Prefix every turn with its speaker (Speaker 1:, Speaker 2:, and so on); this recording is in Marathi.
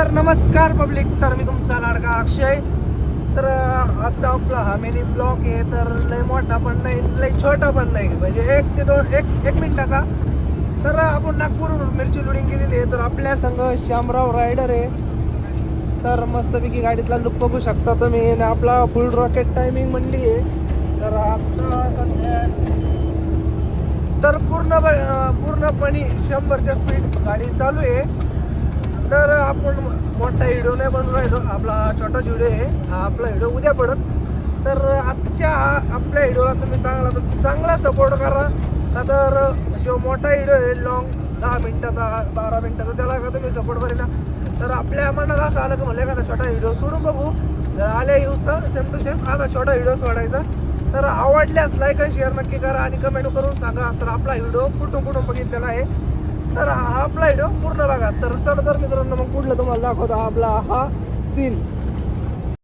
Speaker 1: तर नमस्कार पब्लिक. तर मी तुमचा लाडका अक्षय. तर आजचा आपला हा मिनी ब्लॉग आहे. तर लय मोठा पण नाही, लय छोटा पण नाही, म्हणजे 1 मिनिटाचा. तर आपण नागपूरवरून मिरची लोडिंग केलेली आहे. तर आपल्या संघ श्यामराव रायडर आहे. तर मस्तपैकी गाडीतला लुक बघू शकता तुम्ही. आणि आपला फुल रॉकेट टायमिंग म्हणली आहे. तर आता सध्या तर पूर्णपणे 100च्या स्पीड गाडी चालू आहे. तर आपण मोठा व्हिडिओ नाही बनवून राहिलो, आपला छोटा व्हिडिओ आहे हा. आपला व्हिडिओ उद्या पडत. तर आजच्या आपल्या व्हिडिओला तुम्ही चांगला सपोर्ट करा. तर जो मोठा व्हिडिओ आहे लॉंग 10 मिनिटाचा 12 मिनिटाचा, त्याला का तुम्ही सपोर्ट करेल. तर आपल्या मनात असं आलं की म्हणलं का छोटा व्हिडिओ सोडून बघू. जर आले यूज तर सेम टू सेम आता छोटा व्हिडिओ सोडायचा. तर आवडल्यास लाईक आणि शेअर नक्की करा आणि कमेंट करून सांगा. तर आपला व्हिडिओ कुठून बघितलेला आहे. तर हा आपला व्हिडिओ पूर्ण बघा. तर चला तर मित्रांनो, मग पुढलं तुम्हाला दाखवतो आपला हा सीन.